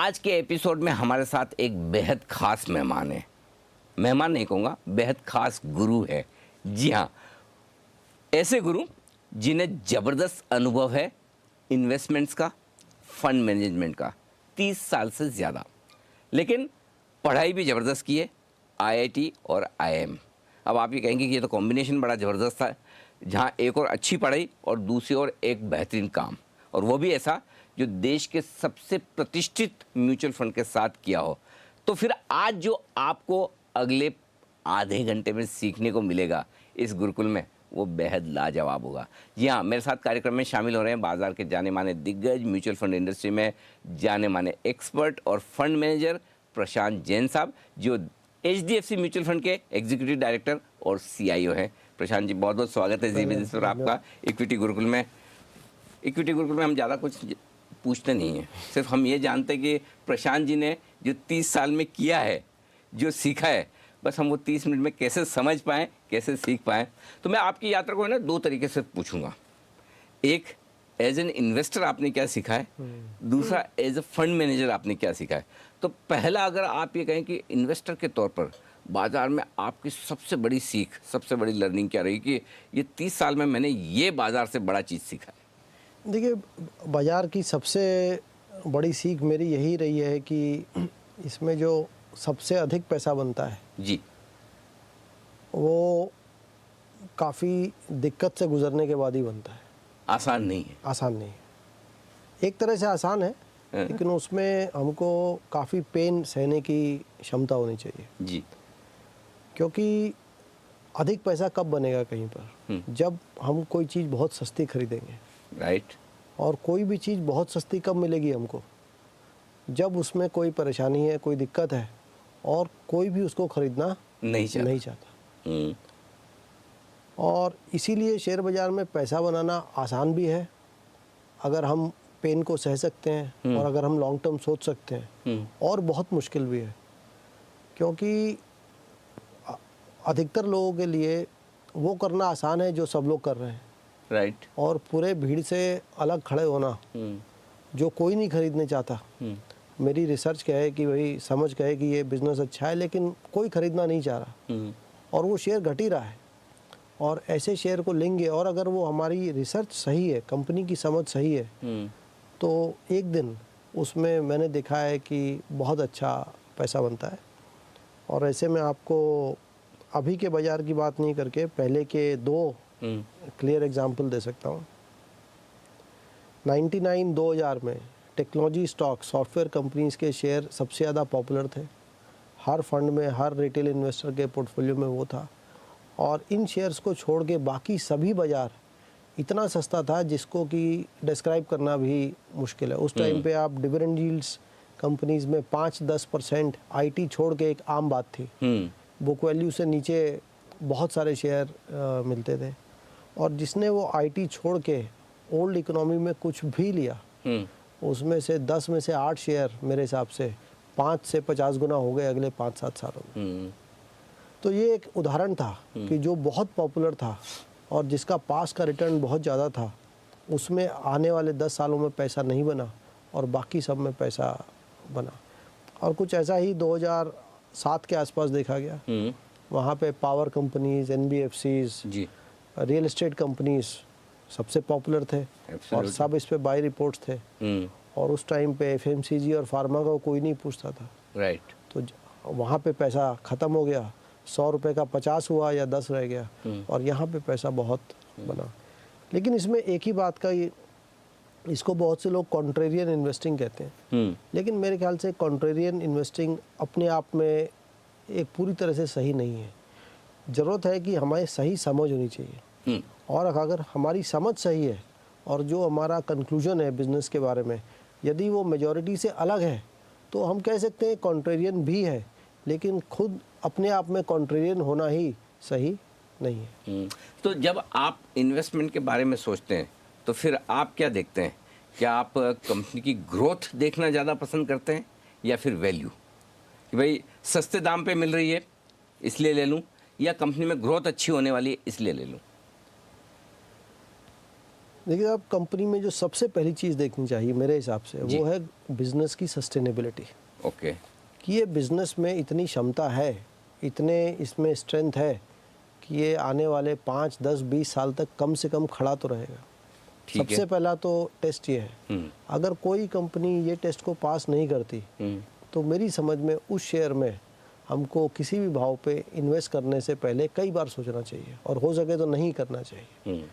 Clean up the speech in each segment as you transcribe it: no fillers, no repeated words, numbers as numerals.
आज के एपिसोड में हमारे साथ एक बेहद खास मेहमान है। मेहमान नहीं कहूँगा, बेहद खास गुरु है। जी हाँ, ऐसे गुरु जिन्हें ज़बरदस्त अनुभव है इन्वेस्टमेंट्स का, फंड मैनेजमेंट का, 30 साल से ज़्यादा, लेकिन पढ़ाई भी ज़बरदस्त की है, आईआईटी और आईआईएम। अब आप ये कहेंगे कि ये तो कॉम्बिनेशन बड़ा ज़बरदस्त था, जहाँ एक और अच्छी पढ़ाई और दूसरी ओर एक बेहतरीन काम, और वो भी ऐसा जो देश के सबसे प्रतिष्ठित म्यूचुअल फंड के साथ किया हो। तो फिर आज जो आपको अगले आधे घंटे में सीखने को मिलेगा इस गुरुकुल में, वो बेहद लाजवाब होगा। जी हाँ, मेरे साथ कार्यक्रम में शामिल हो रहे हैं बाजार के जाने माने दिग्गज, म्यूचुअल फंड इंडस्ट्री में जाने माने एक्सपर्ट और फंड मैनेजर प्रशांत जैन साहब, जो एचडीएफसी म्यूचुअल फंड के एग्जीक्यूटिव डायरेक्टर और सीआईओ हैं। प्रशांत जी, बहुत बहुत स्वागत है जी बिजनेस पर आपका इक्विटी गुरुकुल में। इक्विटी गुरुकुल में हम ज़्यादा कुछ पूछते नहीं हैं, सिर्फ हम ये जानते हैं कि प्रशांत जी ने जो 30 साल में किया है, जो सीखा है, बस हम वो 30 मिनट में कैसे समझ पाएँ, कैसे सीख पाएँ। तो मैं आपकी यात्रा को है ना 2 तरीके से पूछूंगा। एक, एज एन इन्वेस्टर आपने क्या सीखा है, दूसरा एज ए फंड मैनेजर आपने क्या सीखा है। तो पहला, अगर आप ये कहें कि इन्वेस्टर के तौर पर बाज़ार में आपकी सबसे बड़ी सीख, सबसे बड़ी लर्निंग क्या रही कि ये 30 साल में मैंने ये बाज़ार से बड़ा चीज़ सीखा है। देखिए, बाज़ार की सबसे बड़ी सीख मेरी यही रही है कि इसमें जो सबसे अधिक पैसा बनता है जी, वो काफ़ी दिक्कत से गुजरने के बाद ही बनता है। आसान नहीं है। आसान नहीं है। एक तरह से आसान है, लेकिन उसमें हमको काफ़ी पेन सहने की क्षमता होनी चाहिए। जी, क्योंकि अधिक पैसा कब बनेगा कहीं पर, जब हम कोई चीज़ बहुत सस्ती खरीदेंगे। राइट। और कोई भी चीज़ बहुत सस्ती कब मिलेगी हमको, जब उसमें कोई परेशानी है, कोई दिक्कत है और कोई भी उसको खरीदना नहीं चाहता। और इसीलिए शेयर बाज़ार में पैसा बनाना आसान भी है अगर हम पेन को सह सकते हैं और अगर हम लॉन्ग टर्म सोच सकते हैं, और बहुत मुश्किल भी है क्योंकि अधिकतर लोगों के लिए वो करना आसान है जो सब लोग कर रहे हैं। राइट। और पूरे भीड़ से अलग खड़े होना जो कोई नहीं खरीदने चाहता। मेरी रिसर्च क्या है कि भाई समझ गए कि ये बिज़नेस अच्छा है, लेकिन कोई खरीदना नहीं चाह रहा और वो शेयर घट ही रहा है। और ऐसे शेयर को लेंगे, और अगर वो हमारी रिसर्च सही है, कंपनी की समझ सही है, तो एक दिन उसमें मैंने देखा है कि बहुत अच्छा पैसा बनता है। और ऐसे में आपको अभी के बाज़ार की बात नहीं करके पहले के 2 क्लियर एग्जाम्पल दे सकता हूँ। 2000 में टेक्नोलॉजी स्टॉक, सॉफ्टवेयर कंपनीज़ के शेयर सबसे ज़्यादा पॉपुलर थे। हर फंड में, हर रिटेल इन्वेस्टर के पोर्टफोलियो में वो था। और इन शेयर्स को छोड़ के बाकी सभी बाज़ार इतना सस्ता था जिसको कि डिस्क्राइब करना भी मुश्किल है। उस टाइम पे आप डिविडेंड यील्ड्स कंपनीज़ में 5-10%, आईटी छोड़ के एक आम बात थी। बुक वैल्यू से नीचे बहुत सारे शेयर मिलते थे। और जिसने वो आईटी छोड़ के ओल्ड इकोनॉमी में कुछ भी लिया, उसमें से 10 में से 8 शेयर मेरे हिसाब से 5 से 50 गुना हो गए अगले 5-7 सालों में। तो ये एक उदाहरण था कि जो बहुत पॉपुलर था और जिसका पास का रिटर्न बहुत ज़्यादा था, उसमें आने वाले 10 सालों में पैसा नहीं बना और बाकी सब में पैसा बना। और कुछ ऐसा ही 2007 के आसपास देखा गया। वहाँ पे power companies, NBFCs, real estate companies सबसे पॉपुलर थे और सब इस पे बाय रिपोर्ट्स थे। और उस टाइम पे एफएमसीजी और फार्मा का कोई नहीं पूछता था। राइट। तो वहाँ पे पैसा ख़त्म हो गया, 100 रुपये का 50 हुआ या 10 रह गया, और यहाँ पे पैसा बहुत बना। लेकिन इसमें एक ही बात का, इसको बहुत से लोग कॉन्ट्रेरियन इन्वेस्टिंग कहते हैं, लेकिन मेरे ख्याल से कॉन्ट्रेरियन इन्वेस्टिंग अपने आप में एक पूरी तरह से सही नहीं है। ज़रूरत है कि हमारी सही समझ होनी चाहिए, और अगर हमारी समझ सही है और जो हमारा कंक्लूजन है बिज़नेस के बारे में, यदि वो मेजॉरिटी से अलग है, तो हम कह सकते हैं कॉन्ट्रेरियन भी है, लेकिन खुद अपने आप में कॉन्ट्रेरियन होना ही सही नहीं है। तो जब आप इन्वेस्टमेंट के बारे में सोचते हैं तो फिर आप क्या देखते हैं? क्या आप कंपनी की ग्रोथ देखना ज़्यादा पसंद करते हैं या फिर वैल्यू, कि भाई सस्ते दाम पे मिल रही है इसलिए ले लूँ, या कंपनी में ग्रोथ अच्छी होने वाली है इसलिए ले लूँ? देखिए आप, कंपनी में जो सबसे पहली चीज़ देखनी चाहिए मेरे हिसाब से वो है बिजनेस की सस्टेनेबिलिटी। ओके। कि ये बिजनेस में इतनी क्षमता है, इतने इसमें स्ट्रेंथ है कि ये आने वाले 5, 10, 20 साल तक कम से कम खड़ा तो रहेगा। ठीक है। सबसे पहला तो टेस्ट ये है। अगर कोई कंपनी ये टेस्ट को पास नहीं करती तो मेरी समझ में उस शेयर में हमको किसी भी भाव पे इन्वेस्ट करने से पहले कई बार सोचना चाहिए, और हो सके तो नहीं करना चाहिए।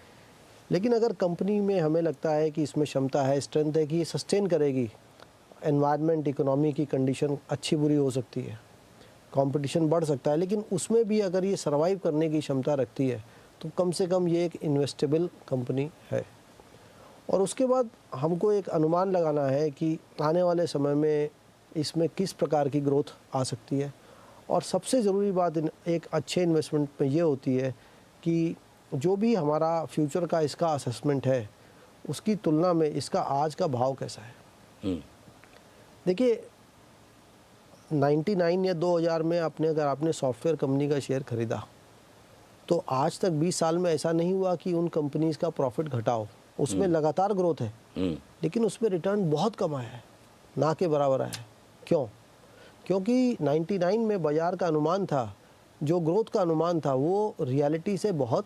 लेकिन अगर कंपनी में हमें लगता है कि इसमें क्षमता है, स्ट्रेंथ है कि ये सस्टेन करेगी, एनवायरनमेंट, इकोनॉमी की कंडीशन अच्छी बुरी हो सकती है, कंपटीशन बढ़ सकता है, लेकिन उसमें भी अगर ये सर्वाइव करने की क्षमता रखती है तो कम से कम ये एक इन्वेस्टेबल कंपनी है। और उसके बाद हमको एक अनुमान लगाना है कि आने वाले समय में इसमें किस प्रकार की ग्रोथ आ सकती है। और सबसे ज़रूरी बात एक अच्छे इन्वेस्टमेंट में ये होती है कि जो भी हमारा फ्यूचर का इसका असेसमेंट है उसकी तुलना में इसका आज का भाव कैसा है। देखिए 99 या 2000 में अगर आपने सॉफ्टवेयर कंपनी का शेयर खरीदा तो आज तक 20 साल में ऐसा नहीं हुआ कि उन कंपनीज़ का प्रॉफिट घटा हो। उसमें लगातार ग्रोथ है, लेकिन उसमें रिटर्न बहुत कम आया है, ना के बराबर आया है। क्यों? क्योंकि 99 में बाज़ार का अनुमान था, जो ग्रोथ का अनुमान था वो रियलिटी से बहुत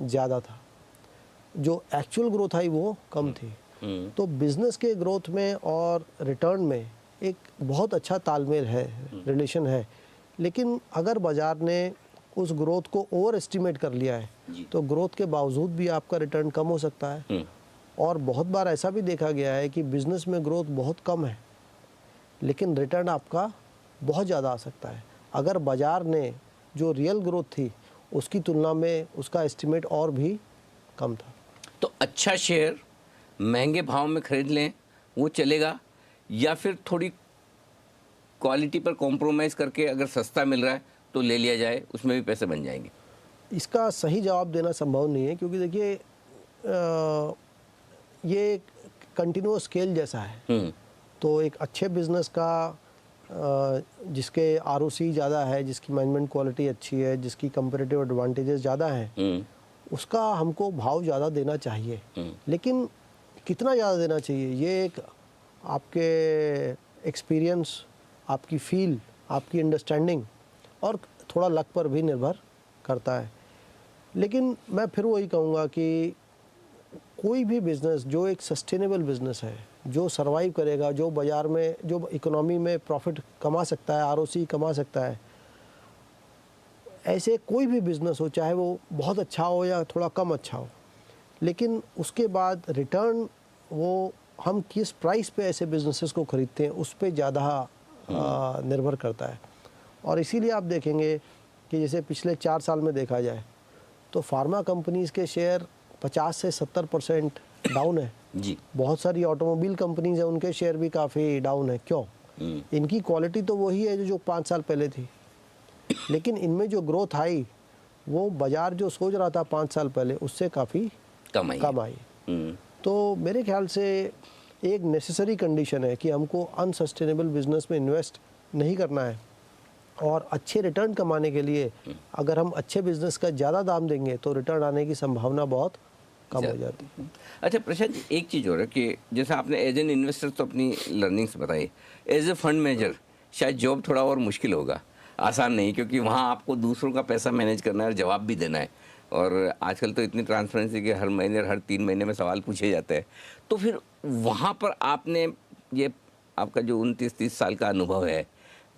ज़्यादा था, जो एक्चुअल ग्रोथ आई वो कम थी। तो बिज़नेस के ग्रोथ में और रिटर्न में एक बहुत अच्छा तालमेल है, रिलेशन है। लेकिन अगर बाज़ार ने उस ग्रोथ को ओवर एस्टिमेट कर लिया है तो ग्रोथ के बावजूद भी आपका रिटर्न कम हो सकता है। और बहुत बार ऐसा भी देखा गया है कि बिज़नेस में ग्रोथ बहुत कम है लेकिन रिटर्न आपका बहुत ज़्यादा आ सकता है, अगर बाज़ार ने जो रियल ग्रोथ थी उसकी तुलना में उसका एस्टिमेट और भी कम था। तो अच्छा शेयर महंगे भाव में खरीद लें वो चलेगा, या फिर थोड़ी क्वालिटी पर कॉम्प्रोमाइज़ करके अगर सस्ता मिल रहा है तो ले लिया जाए, उसमें भी पैसे बन जाएंगे? इसका सही जवाब देना संभव नहीं है, क्योंकि देखिए ये कंटिन्यूअस स्केल जैसा है। तो एक अच्छे बिजनेस का जिसके आरओसी ज़्यादा है, जिसकी मैनेजमेंट क्वालिटी अच्छी है, जिसकी कंपैरेटिव एडवांटेजेस ज़्यादा हैं, उसका हमको भाव ज़्यादा देना चाहिए। लेकिन कितना ज़्यादा देना चाहिए ये एक आपके एक्सपीरियंस, आपकी फील, आपकी अंडरस्टैंडिंग और थोड़ा लक पर भी निर्भर करता है। लेकिन मैं फिर वही कहूँगा कि कोई भी बिज़नेस जो एक सस्टेनेबल बिज़नेस है, जो सर्वाइव करेगा, जो बाज़ार में, जो इकोनॉमी में प्रॉफिट कमा सकता है, आरओसी कमा सकता है, ऐसे कोई भी बिज़नेस हो, चाहे वो बहुत अच्छा हो या थोड़ा कम अच्छा हो, लेकिन उसके बाद रिटर्न वो हम किस प्राइस पे ऐसे बिजनेसेस को खरीदते हैं उस पे ज़्यादा निर्भर करता है। और इसीलिए आप देखेंगे कि जैसे पिछले 4 साल में देखा जाए तो फार्मा कंपनीज़ के शेयर 50 से 70% डाउन है जी। बहुत सारी ऑटोमोबाइल कंपनीज हैं, उनके शेयर भी काफ़ी डाउन है। क्यों? इनकी क्वालिटी तो वही है जो 5 साल पहले थी, लेकिन इनमें जो ग्रोथ आई वो बाज़ार जो सोच रहा था 5 साल पहले उससे काफ़ी कम आई। तो मेरे ख्याल से एक नेसेसरी कंडीशन है कि हमको अनसस्टेनेबल बिजनेस में इन्वेस्ट नहीं करना है, और अच्छे रिटर्न कमाने के लिए अगर हम अच्छे बिजनेस का ज़्यादा दाम देंगे तो रिटर्न आने की संभावना बहुत कम हो जाती है। अच्छा प्रशांत जी, एक चीज़ और है कि जैसे आपने एज एन इन्वेस्टर तो अपनी लर्निंग्स बताई, एज ए फंड मैनेजर शायद जॉब थोड़ा और मुश्किल होगा, आसान नहीं, क्योंकि वहाँ आपको दूसरों का पैसा मैनेज करना है और जवाब भी देना है, और आजकल तो इतनी ट्रांसपेरेंसी के हर महीने हर 3 महीने में सवाल पूछे जाते हैं। तो फिर वहाँ पर आपने ये आपका जो 29-30 साल का अनुभव है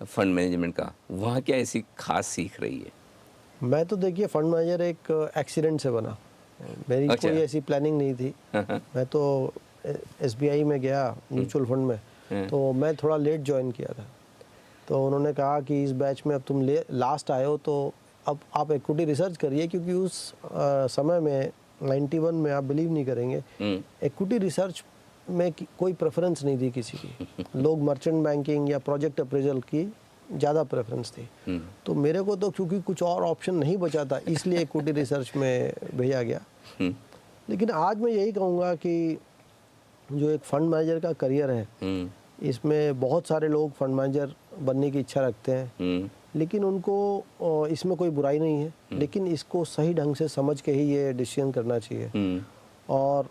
फंड मैनेजमेंट का, वहाँ क्या ऐसी खास सीख रही है? मैं तो देखिए फंड मैनेजर एक एक्सीडेंट से बना, मेरी अच्छा। कोई ऐसी प्लानिंग नहीं थी। मैं तो एसबीआई में गया म्यूचुअल फंड में, तो मैं थोड़ा लेट ज्वाइन किया था, तो उन्होंने कहा कि इस बैच में अब तुम लास्ट आए हो तो अब आप इक्विटी रिसर्च करिए, क्योंकि उस समय में 91 में आप बिलीव नहीं करेंगे, इक्विटी रिसर्च में कोई प्रेफरेंस नहीं थी किसी की। लोग मर्चेंट बैंकिंग या प्रोजेक्ट अप्रेजल की ज़्यादा प्रेफरेंस थी। तो मेरे को तो क्योंकि कुछ और ऑप्शन नहीं बचा था इसलिए इक्विटी रिसर्च में भेजा गया। लेकिन आज मैं यही कहूँगा कि जो एक फंड मैनेजर का करियर है, इसमें बहुत सारे लोग फंड मैनेजर बनने की इच्छा रखते हैं, लेकिन उनको इसमें कोई बुराई नहीं है, लेकिन इसको सही ढंग से समझ के ही ये डिसीजन करना चाहिए। और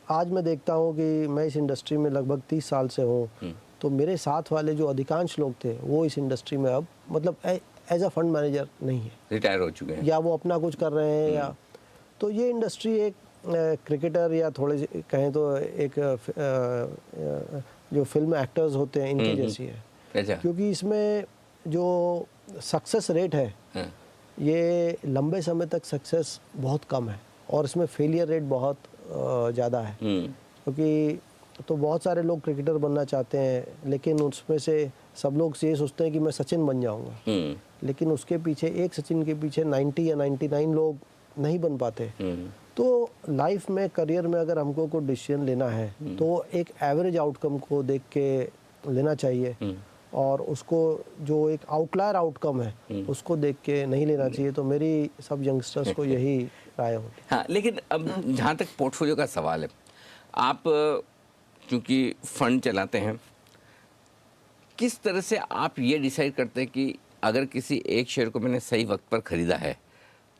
आज मैं देखता हूँ कि मैं इस इंडस्ट्री में लगभग 30 साल से हूँ, तो मेरे साथ वाले जो अधिकांश लोग थे वो इस इंडस्ट्री में अब मतलब एज अ फंड मैनेजर नहीं है, रिटायर हो चुके हैं। या वो अपना कुछ कर रहे हैं, या तो ये इंडस्ट्री एक क्रिकेटर या थोड़े से कहें तो एक जो फिल्म एक्टर्स होते हैं इनके जैसी है। अच्छा। क्योंकि इसमें जो सक्सेस रेट है हाँ। ये लंबे समय तक सक्सेस बहुत कम है और इसमें फेलियर रेट बहुत ज़्यादा है। क्योंकि तो बहुत सारे लोग क्रिकेटर बनना चाहते हैं, लेकिन उसमें से सब लोग ये सोचते हैं कि मैं सचिन बन जाऊंगा, लेकिन उसके पीछे एक सचिन के पीछे 90 या 99 लोग नहीं बन पाते। तो लाइफ में, करियर में अगर हमको कोई डिसीजन लेना है तो एक एवरेज आउटकम को देख के लेना चाहिए, और उसको जो एक आउटलायर आउटकम है उसको देख के नहीं लेना चाहिए। तो मेरी सब यंगस्टर्स को यही राय होती है। हाँ, लेकिन अब जहाँ तक पोर्टफोलियो का सवाल है, आप क्योंकि फंड चलाते हैं, किस तरह से आप ये डिसाइड करते हैं कि अगर किसी एक शेयर को मैंने सही वक्त पर ख़रीदा है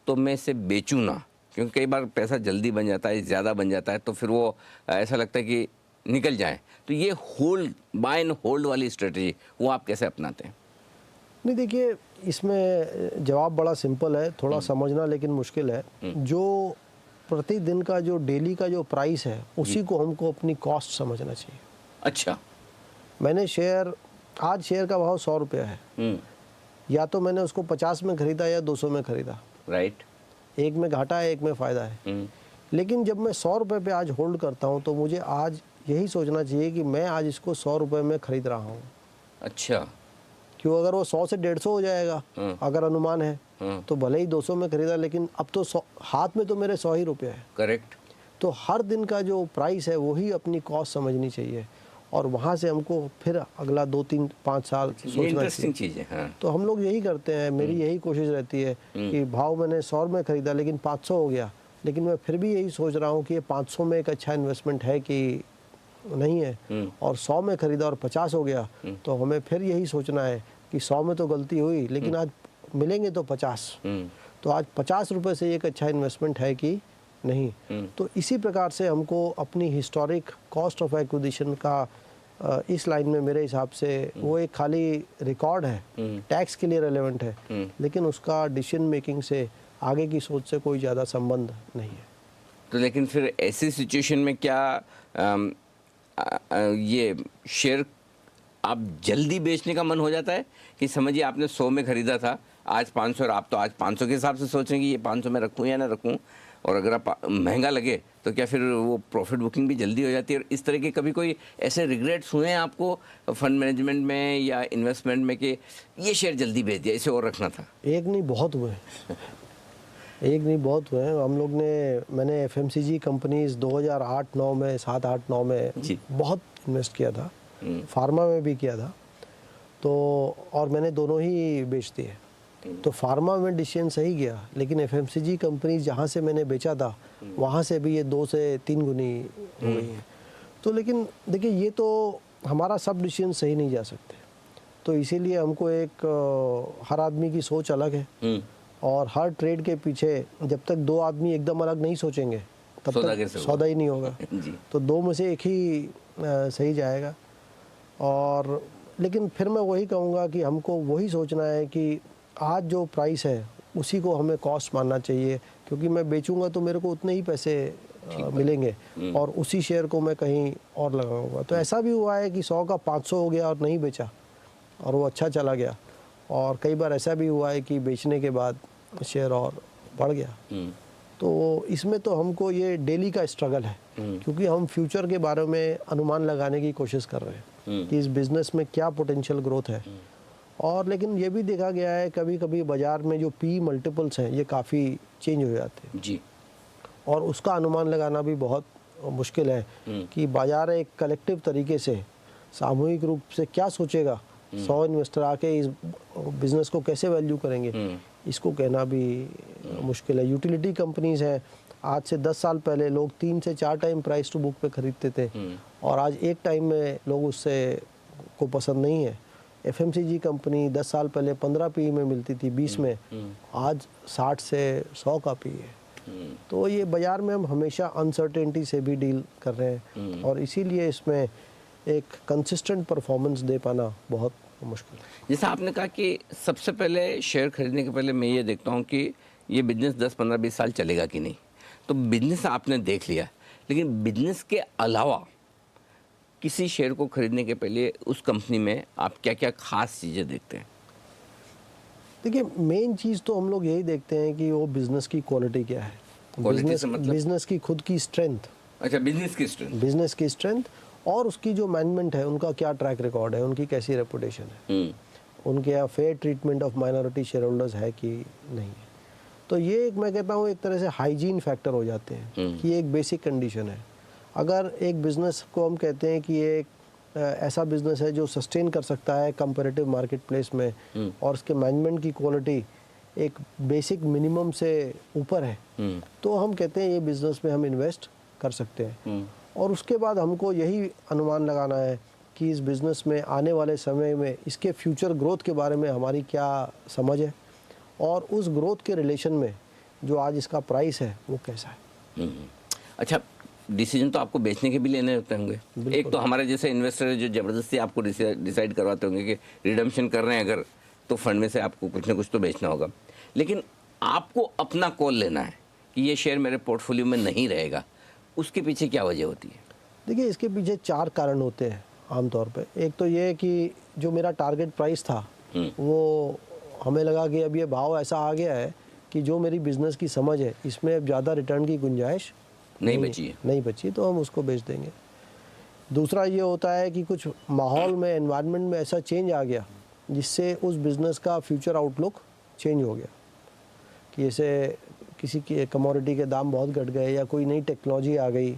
तो मैं इसे बेचूं ना? क्योंकि कई बार पैसा जल्दी बन जाता है, ज़्यादा बन जाता है, तो फिर वो ऐसा लगता है कि निकल जाए। तो ये होल्ड, बाय एंड होल्ड वाली स्ट्रेटजी वो आप कैसे अपनाते हैं? नहीं, देखिए इसमें जवाब बड़ा सिंपल है, थोड़ा समझना लेकिन मुश्किल है। जो प्रतिदिन का जो डेली का जो प्राइस है उसी को हमको अपनी कॉस्ट समझना चाहिए। अच्छा। मैंने शेयर, आज शेयर का भाव 100 रुपया है, या तो मैंने उसको 50 में खरीदा या 200 में खरीदा, राइट। एक में घाटा है, एक में फ़ायदा है। लेकिन जब मैं 100 रुपये पे आज होल्ड करता हूँ तो मुझे आज यही सोचना चाहिए कि मैं आज इसको 100 रुपये में खरीद रहा हूँ। अच्छा। क्यों, अगर वो 100 से 150 हो जाएगा अगर अनुमान है, तो भले ही 200 में खरीदा, लेकिन अब तो 100 हाथ में तो मेरे 100 ही रुपये है। करेक्ट। तो हर दिन का जो प्राइस है वही अपनी कॉस्ट समझनी चाहिए, और वहाँ से हमको फिर अगला 2, 3, 5 साल सोचना इंटरेस्टिंग चाहिए। चीज़ है। हाँ। तो हम लोग यही करते हैं, मेरी यही कोशिश रहती है कि भाव मैंने 100 में खरीदा लेकिन 500 हो गया, लेकिन मैं फिर भी यही सोच रहा हूँ कि ये 500 में एक अच्छा इन्वेस्टमेंट है कि नहीं है, और 100 में खरीदा और 50 हो गया, तो हमें फिर यही सोचना है कि 100 में तो गलती हुई, लेकिन आज मिलेंगे तो 50, तो आज 50 रुपये से एक अच्छा इन्वेस्टमेंट है कि नहीं। तो इसी प्रकार से हमको अपनी हिस्टोरिक कॉस्ट ऑफ एक्विजिशन का इस लाइन में मेरे हिसाब से वो एक खाली रिकॉर्ड है, टैक्स के लिए रेलेवेंट है, लेकिन उसका डिसीजन मेकिंग से, आगे की सोच से कोई ज़्यादा संबंध नहीं है। तो लेकिन फिर ऐसी सिचुएशन में क्या ये शेयर आप जल्दी बेचने का मन हो जाता है कि समझिए आपने 100 में ख़रीदा था, आज 500, और आप तो आज 500 के हिसाब से सोच रहे हैं कि ये 500 में रखूँ या ना रखूँ, और अगर आप महंगा लगे तो क्या फिर वो प्रॉफिट बुकिंग भी जल्दी हो जाती है? और इस तरह के कभी कोई ऐसे रिग्रेट्स हुए हैं आपको फंड मैनेजमेंट में या इन्वेस्टमेंट में कि ये शेयर जल्दी बेच दिया, इसे और रखना था? एक नहीं, बहुत हुए हैं। एक नहीं, बहुत हुए हैं। हम लोग ने, मैंने एफएमसीजी कंपनीज 2008-9 में, 7-8-9 में बहुत इन्वेस्ट किया था, फार्मा में भी किया था, तो और मैंने दोनों ही बेच दिए। तो फार्मा में डिसीजन सही गया, लेकिन एफएमसीजी कंपनी जहाँ से मैंने बेचा था वहाँ से भी ये 2 से 3 गुनी हो गई है। तो लेकिन देखिए, ये तो हमारा सब डिसीजन सही नहीं जा सकते, तो इसीलिए हमको एक हर आदमी की सोच अलग है, और हर ट्रेड के पीछे जब तक 2 आदमी एकदम अलग नहीं सोचेंगे तब तक सौदा ही नहीं होगा। तो 2 में से एक ही सही जाएगा। और लेकिन फिर मैं वही कहूँगा कि हमको वही सोचना है कि आज जो प्राइस है उसी को हमें कॉस्ट मानना चाहिए, क्योंकि मैं बेचूंगा तो मेरे को उतने ही पैसे मिलेंगे, और उसी शेयर को मैं कहीं और लगाऊंगा। तो ऐसा भी हुआ है कि 100 का 500 हो गया और नहीं बेचा, और वो अच्छा चला गया, और कई बार ऐसा भी हुआ है कि बेचने के बाद शेयर और बढ़ गया। तो इसमें तो हमको ये डेली का स्ट्रगल है, क्योंकि हम फ्यूचर के बारे में अनुमान लगाने की कोशिश कर रहे हैं कि इस बिज़नेस में क्या पोटेंशियल ग्रोथ है। और लेकिन ये भी देखा गया है कभी कभी बाज़ार में जो पी मल्टीपल्स हैं ये काफ़ी चेंज हो जाते हैं जी, और उसका अनुमान लगाना भी बहुत मुश्किल है कि बाज़ार एक कलेक्टिव तरीके से, सामूहिक रूप से क्या सोचेगा, 100 इन्वेस्टर आके इस बिज़नेस को कैसे वैल्यू करेंगे, इसको कहना भी मुश्किल है। यूटिलिटी कंपनीज हैं, आज से 10 साल पहले लोग 3 से 4 टाइम प्राइस टू बुक पे खरीदते थे, और आज एक टाइम में लोग उससे को पसंद नहीं है। एफएमसीजी कंपनी 10 साल पहले 15 पी में मिलती थी, 20 में, आज 60 से 100 का पी है। तो ये बाज़ार में हम हमेशा अनसर्टेनिटी से भी डील कर रहे हैं और इसीलिए इसमें एक कंसिस्टेंट परफॉर्मेंस दे पाना बहुत मुश्किल है। जैसा आपने कहा कि सबसे पहले शेयर खरीदने के पहले मैं ये देखता हूँ कि ये बिजनेस 10, 15, 20 साल चलेगा कि नहीं। तो बिजनेस आपने देख लिया, लेकिन बिजनेस के अलावा किसी शेयर को खरीदने के पहले उस कंपनी में आप क्या क्या खास चीज़ें देखते हैं? देखिए, मेन चीज़ तो हम लोग यही देखते हैं कि वो बिज़नेस की क्वालिटी क्या है। क्वालिटी से मतलब? बिज़नेस की खुद की स्ट्रेंथ, अच्छा, बिजनेस की स्ट्रेंथ। बिज़नेस की स्ट्रेंथ और उसकी जो मैनेजमेंट है, उनका क्या ट्रैक रिकॉर्ड है, उनकी कैसी रेपुटेशन है, उनके यहाँ fair treatment of minority share holders है कि नहीं है। तो ये एक, मैं कहता हूँ, एक तरह से हाइजीन फैक्टर हो जाते हैं कि ये एक बेसिक कंडीशन है। अगर एक बिज़नेस को हम कहते हैं कि ये एक ऐसा बिज़नेस है जो सस्टेन कर सकता है कंपैरेटिव मार्केट प्लेस में और उसके मैनेजमेंट की क्वालिटी एक बेसिक मिनिमम से ऊपर है, तो हम कहते हैं ये बिज़नेस में हम इन्वेस्ट कर सकते हैं। और उसके बाद हमको यही अनुमान लगाना है कि इस बिज़नेस में आने वाले समय में इसके फ्यूचर ग्रोथ के बारे में हमारी क्या समझ है और उस ग्रोथ के रिलेशन में जो आज इसका प्राइस है वो कैसा है। अच्छा, डिसीजन तो आपको बेचने के भी लेने होते होंगे। एक तो हमारे जैसे इन्वेस्टर है जो ज़बरदस्ती आपको डिसाइड करवाते होंगे कि रिडम्पशन कर रहे हैं अगर, तो फंड में से आपको कुछ ना कुछ तो बेचना होगा। लेकिन आपको अपना कॉल लेना है कि ये शेयर मेरे पोर्टफोलियो में नहीं रहेगा, उसके पीछे क्या वजह होती है? देखिए, इसके पीछे 4 कारण होते हैं आमतौर पे। एक तो ये कि जो मेरा टारगेट प्राइस था वो हमें लगा कि अब ये भाव ऐसा आ गया है कि जो मेरी बिज़नेस की समझ है इसमें अब ज़्यादा रिटर्न की गुंजाइश नहीं बची, तो हम उसको बेच देंगे। दूसरा ये होता है कि कुछ माहौल में, एनवायरनमेंट में ऐसा चेंज आ गया जिससे उस बिज़नेस का फ्यूचर आउटलुक चेंज हो गया कि जैसे किसी की कमोडिटी के दाम बहुत घट गए या कोई नई टेक्नोलॉजी आ गई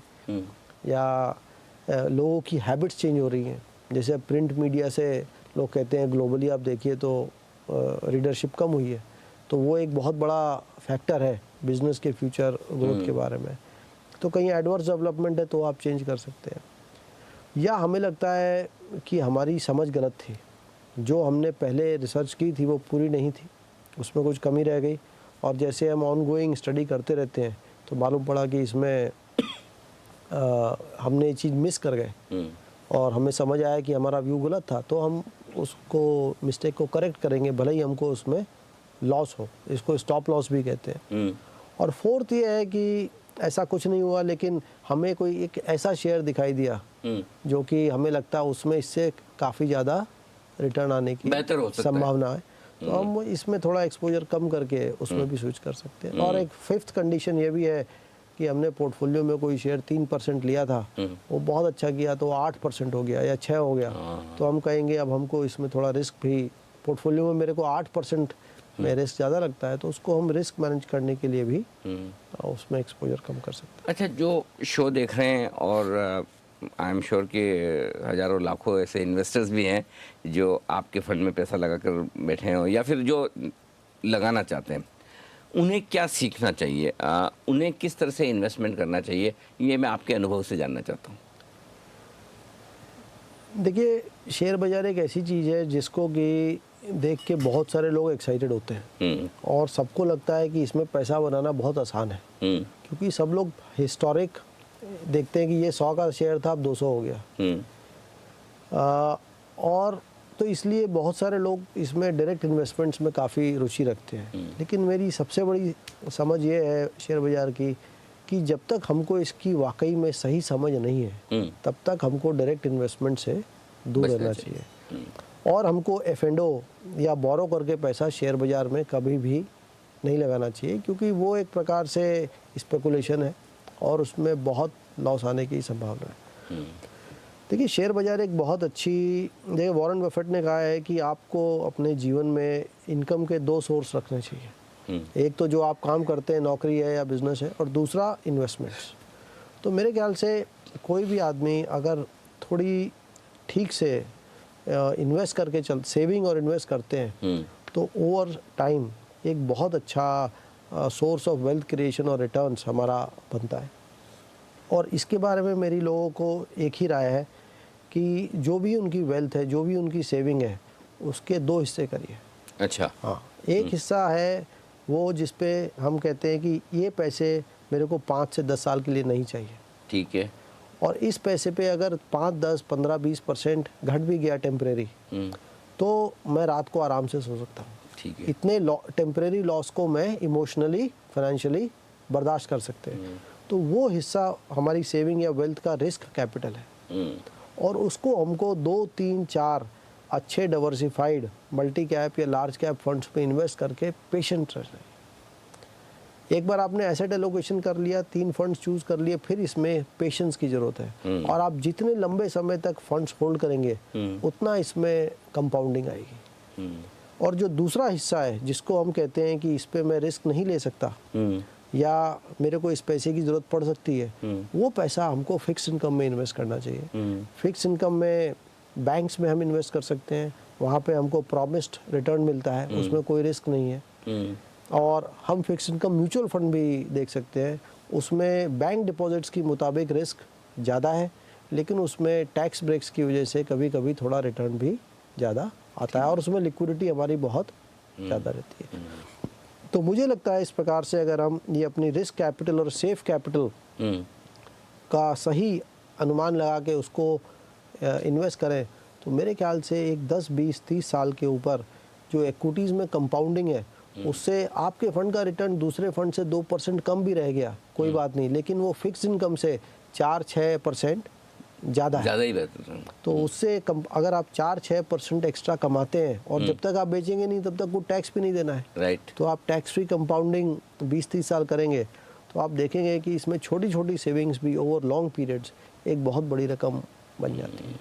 या लोगों की हैबिट्स चेंज हो रही हैं। जैसे प्रिंट मीडिया से लोग कहते हैं ग्लोबली आप देखिए तो रीडरशिप कम हुई है, तो वो एक बहुत बड़ा फैक्टर है बिज़नेस के फ्यूचर ग्रोथ के बारे में। तो कहीं एडवर्स डेवलपमेंट है तो आप चेंज कर सकते हैं, या हमें लगता है कि हमारी समझ गलत थी, जो हमने पहले रिसर्च की थी वो पूरी नहीं थी, उसमें कुछ कमी रह गई और जैसे हम ऑनगोइंग स्टडी करते रहते हैं तो मालूम पड़ा कि इसमें हमने ये चीज़ मिस कर गए और हमें समझ आया कि हमारा व्यू गलत था, तो हम उसको मिस्टेक को करेक्ट करेंगे भले ही हमको उसमें लॉस हो। इसको स्टॉप लॉस भी कहते हैं। और फोर्थ ये है कि ऐसा कुछ नहीं हुआ, लेकिन हमें कोई एक ऐसा शेयर दिखाई दिया जो कि हमें लगता है उसमें इससे काफ़ी ज़्यादा रिटर्न आने की संभावना है, तो हम इसमें थोड़ा एक्सपोजर कम करके उसमें भी स्विच कर सकते हैं। और एक फिफ्थ कंडीशन ये भी है कि हमने पोर्टफोलियो में कोई शेयर 3% लिया था, वो बहुत अच्छा किया तो 8% हो गया या 6 हो गया, तो हम कहेंगे अब हमको इसमें थोड़ा रिस्क भी, पोर्टफोलियो में मेरे को 8% में रिस्क ज़्यादा लगता है तो उसको हम रिस्क मैनेज करने के लिए भी उसमें एक्सपोजर कम कर सकते हैं। अच्छा, जो शो देख रहे हैं और आई एम श्योर कि हज़ारों लाखों ऐसे इन्वेस्टर्स भी हैं जो आपके फंड में पैसा लगाकर बैठे हैं या फिर जो लगाना चाहते हैं, उन्हें क्या सीखना चाहिए, उन्हें किस तरह से इन्वेस्टमेंट करना चाहिए, ये मैं आपके अनुभव से जानना चाहता हूँ। देखिए, शेयर बाज़ार एक ऐसी चीज़ है जिसको कि देख के बहुत सारे लोग एक्साइटेड होते हैं और सबको लगता है कि इसमें पैसा बनाना बहुत आसान है, क्योंकि सब लोग हिस्टोरिक देखते हैं कि ये 100 का शेयर था अब 200 हो गया, और तो इसलिए बहुत सारे लोग इसमें डायरेक्ट इन्वेस्टमेंट्स में काफ़ी रुचि रखते हैं। लेकिन मेरी सबसे बड़ी समझ ये है शेयर बाज़ार की कि जब तक हमको इसकी वाकई में सही समझ नहीं है तब तक हमको डायरेक्ट इन्वेस्टमेंट से दूर रहना चाहिए और हमको F&O या बोरो करके पैसा शेयर बाज़ार में कभी भी नहीं लगाना चाहिए, क्योंकि वो एक प्रकार से स्पेकुलेशन है और उसमें बहुत लॉस आने की संभावना है। देखिए, शेयर बाज़ार एक बहुत अच्छी, देखिए वॉरेन बफेट ने कहा है कि आपको अपने जीवन में इनकम के 2 सोर्स रखने चाहिए, एक तो जो आप काम करते हैं, नौकरी है या बिजनेस है, और दूसरा इन्वेस्टमेंट्स। तो मेरे ख्याल से कोई भी आदमी अगर थोड़ी ठीक से इन्वेस्ट करके सेविंग और इन्वेस्ट करते हैं तो ओवर टाइम एक बहुत अच्छा सोर्स ऑफ वेल्थ क्रिएशन और रिटर्न्स हमारा बनता है। और इसके बारे में मेरी लोगों को एक ही राय है कि जो भी उनकी वेल्थ है, जो भी उनकी सेविंग है, उसके 2 हिस्से करिए। अच्छा। हाँ, एक हिस्सा है वो जिस पे हम कहते हैं कि ये पैसे मेरे को 5 से 10 साल के लिए नहीं चाहिए, ठीक है। और इस पैसे पे अगर 5, 10, 15, 20% घट भी गया टेम्परेरी, तो मैं रात को आराम से सो सकता हूँ। ठीक है। इतने टेम्परेरी लॉस को मैं इमोशनली, फाइनेंशियली बर्दाश्त कर सकते हैं। तो वो हिस्सा हमारी सेविंग या वेल्थ का रिस्क कैपिटल है, और उसको हमको 2, 3, 4 अच्छे डाइवर्सिफाइड मल्टी कैप या लार्ज कैप फंड्स पे इन्वेस्ट करके पेशेंट रहना है। एक बार आपने एसेट एलोकेशन कर लिया, 3 फंड्स चूज कर लिए, फिर इसमें पेशेंस की ज़रूरत है, और आप जितने लंबे समय तक फंड्स होल्ड करेंगे उतना इसमें कंपाउंडिंग आएगी। और जो दूसरा हिस्सा है जिसको हम कहते हैं कि इस पे मैं रिस्क नहीं ले सकता या मेरे को इस पैसे की ज़रूरत पड़ सकती है, वो पैसा हमको फिक्स इनकम में इन्वेस्ट करना चाहिए। फिक्स इनकम में बैंक्स में हम इन्वेस्ट कर सकते हैं, वहाँ पे हमको प्रॉमिस्ड रिटर्न मिलता है, उसमें कोई रिस्क नहीं है। और हम फिक्स इनकम म्यूचुअल फंड भी देख सकते हैं, उसमें बैंक डिपॉजिट्स की मुताबिक रिस्क ज़्यादा है, लेकिन उसमें टैक्स ब्रेक्स की वजह से कभी कभी थोड़ा रिटर्न भी ज़्यादा आता है, और उसमें लिक्विडिटी हमारी बहुत ज़्यादा रहती है। तो मुझे लगता है इस प्रकार से अगर हम ये अपनी रिस्क कैपिटल और सेफ कैपिटल का सही अनुमान लगा के उसको इन्वेस्ट करें, तो मेरे ख्याल से एक 10, 20, 30 साल के ऊपर जो इक्विटीज़ में कंपाउंडिंग है, उससे आपके फंड का रिटर्न दूसरे फंड से 2% कम भी रह गया, कोई बात नहीं, लेकिन वो फिक्स इनकम से 4-6% ज़्यादा है। ही बेहतर है। तो उससे अगर आप 4-6% एक्स्ट्रा कमाते हैं, और जब तक आप बेचेंगे नहीं तब तक को टैक्स भी नहीं देना है, राइट। तो आप टैक्स फ्री कंपाउंडिंग 20-30 साल करेंगे, तो आप देखेंगे कि इसमें छोटी छोटी सेविंग्स भी ओवर लॉन्ग पीरियड्स एक बहुत बड़ी रकम बन जाती है।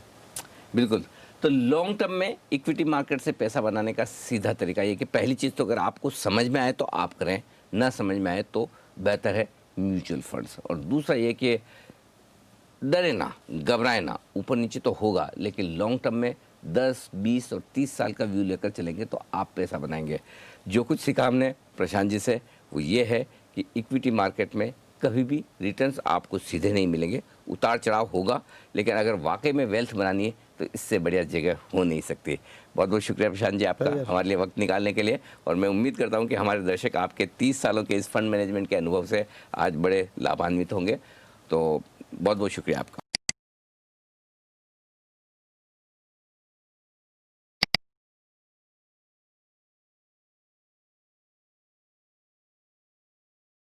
बिल्कुल। तो लॉन्ग टर्म में इक्विटी मार्केट से पैसा बनाने का सीधा तरीका ये कि पहली चीज़ तो अगर आपको समझ में आए तो आप करें, ना समझ में आए तो बेहतर है म्यूचुअल फंड्स। और दूसरा ये कि डरे ना, घबराए ना, ऊपर नीचे तो होगा, लेकिन लॉन्ग टर्म में 10, 20 और 30 साल का व्यू लेकर चलेंगे तो आप पैसा बनाएंगे। जो कुछ सीखा हमने प्रशांत जी से वो ये है कि इक्विटी मार्केट में कभी भी रिटर्न्स आपको सीधे नहीं मिलेंगे, उतार चढ़ाव होगा, लेकिन अगर वाकई में वेल्थ बनानी है तो इससे बढ़िया जगह हो नहीं सकती। बहुत बहुत शुक्रिया प्रशांत जी आपका हमारे लिए वक्त निकालने के लिए, और मैं उम्मीद करता हूं कि हमारे दर्शक आपके 30 सालों के इस फंड मैनेजमेंट के अनुभव से आज बड़े लाभान्वित होंगे। तो बहुत बहुत शुक्रिया आपका।